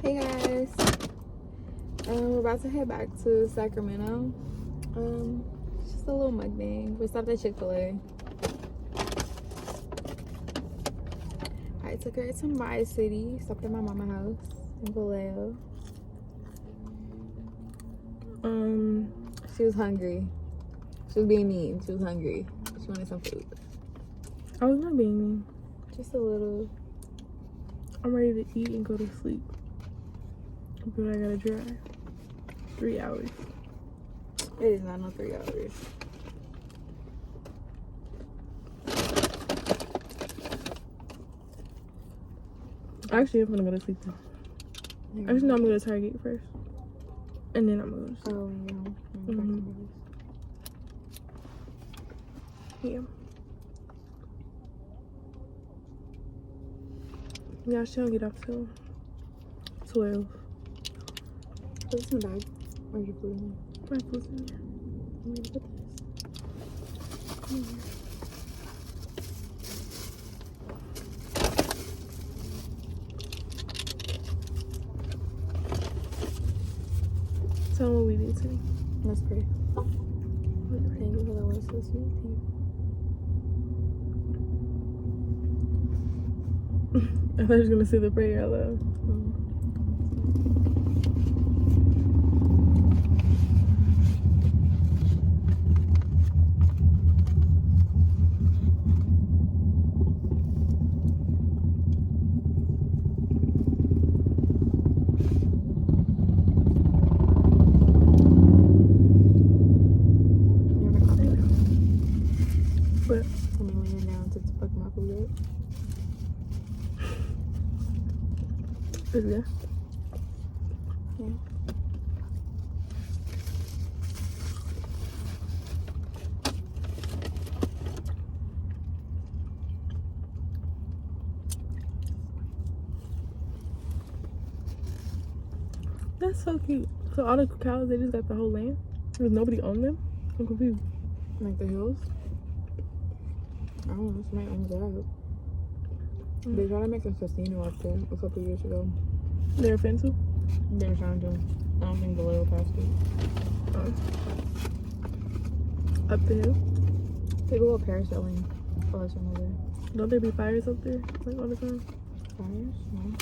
Hey guys, we're about to head back to Sacramento. Just a little mukbang. We stopped at Chick-fil-A. I took her to my city. Stopped at my mama's house in Vallejo. She was hungry. She was being mean. She was hungry. She wanted some food. I was not being mean. Just a little. I'm ready to eat and go to sleep. But I gotta drive 3 hours. It is not no 3 hours. Actually, I'm gonna go to sleep now. Actually, no, I'm gonna go to Target first. And then I'm gonna go to sleep. Oh, when you're home. Yeah. Yeah, she don't get off till 12. Put this in the bag. Where's your food in My food's in there. I'm gonna put this. Come here. Tell them what we did today. Let's pray. Thank you for the words so sweet. Thank you. I thought you was gonna say the prayer out loud. But Tell me when you're down to fuck my food up. it's good. Yeah. That's so cute. So all the cows, they just got the whole land? There's nobody on them? I'm confused. Like the hills? I don't know. Somebody owns that. They tried to make a casino up there a couple years ago. They're offensive? They were trying to. I don't think the little passed it. Up the hill? They go up parasailing. Oh, somewhere there. Don't there be fires up there? Like all the time? Fires? No.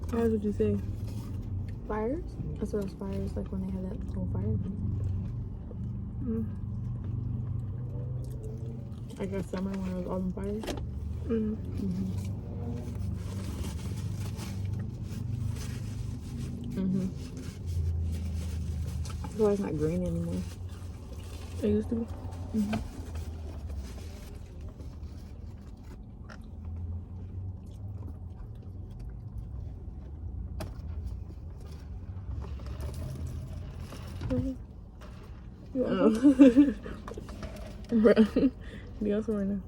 Fires would you say? Fires? I saw those fires like when they had that whole fire thing. I guess summer when it was all on fire. That's why it's not green anymore. It used to be. You want some? Bro. You want some right now?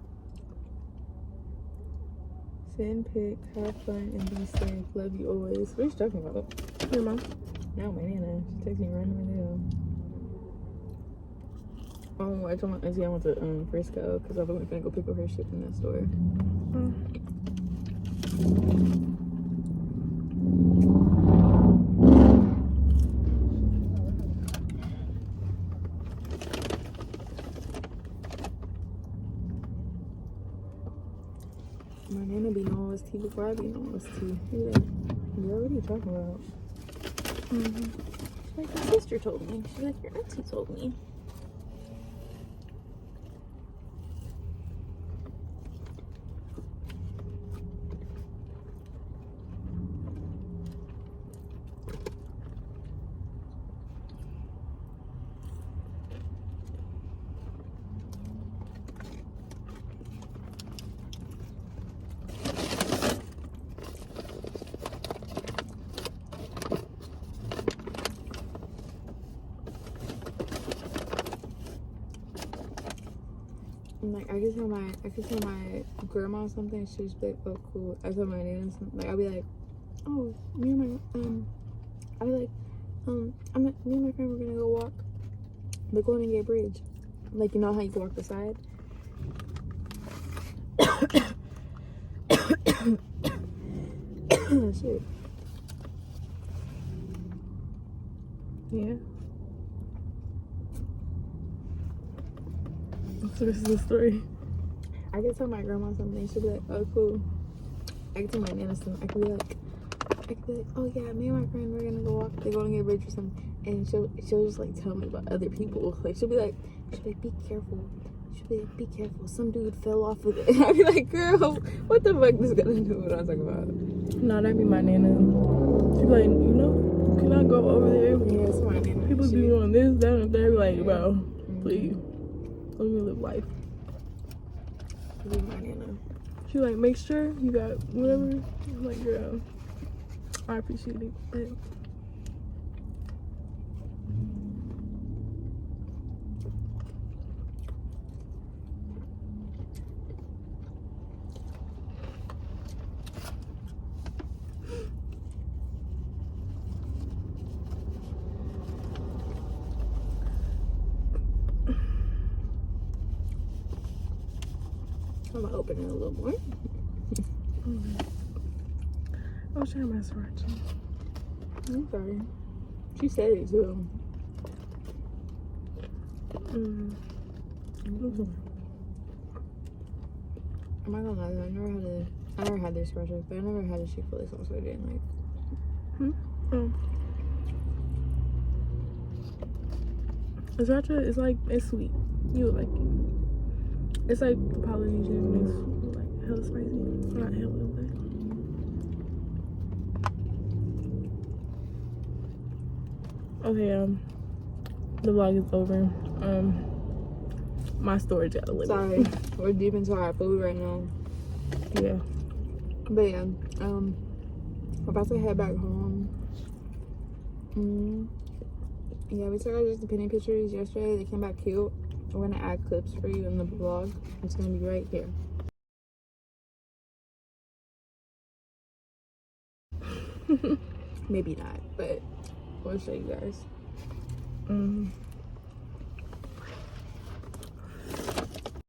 Send pic, have fun, and be safe. Love you always. What are you talking about? Your mom? No, my Nana. She texts me random as hell. Oh, I told my auntie I went to Frisco because I was gonna go pick up her shit from that store. My Nana be knowing what's tea before I be knowing what's tea. Be like, girl, what are you talking about? She's like, your sister told me. She's like, your auntie told me. And like I could tell my grandma something, she's like, oh cool. I tell my nana something, like I'll be like, oh, me and my I'll be like, me and my friend were gonna go walk the Golden Gate Bridge. Like, you know how you can walk the side? Shit. Yeah. So this is the story. I can tell my grandma something. She'll be like, oh, cool. I can tell my nana something. I can be like, oh yeah, me and my friend, we're gonna go walk. They're going to get rich or something. And she'll just like tell me about other people. Like she'll be like, be careful. She'll be like, be careful. Some dude fell off of it. I'll be like, girl, what the fuck this gonna do what I'm talking about? No, that'd be my nana. She'd be like, you know, can I go over there? Yeah, it's my nana. People be doing this, that, and that. Like, bro, please, let me live life. Be my nana. She like, make sure you got whatever. I'm like, girl, I appreciate it, but I'm gonna open it a little more. I was trying to mess around. I'm sorry. She said it too. Mm. I'm not gonna lie though, I never had this sriracha, but I never had a Chick-fil-A sauce I didn't like. Sriracha is like, it's sweet. You would like it. It's like Polynesian mixed, like hella spicy. Not hella, but okay. The vlog is over. My storage got a limit. Sorry, we're deep into our food right now. Yeah. But yeah, I'm about to head back home. Yeah, we took our just the penny pictures yesterday. They came back cute. We're gonna add clips for you in the vlog. It's gonna be right here. Maybe not, but we'll show you guys.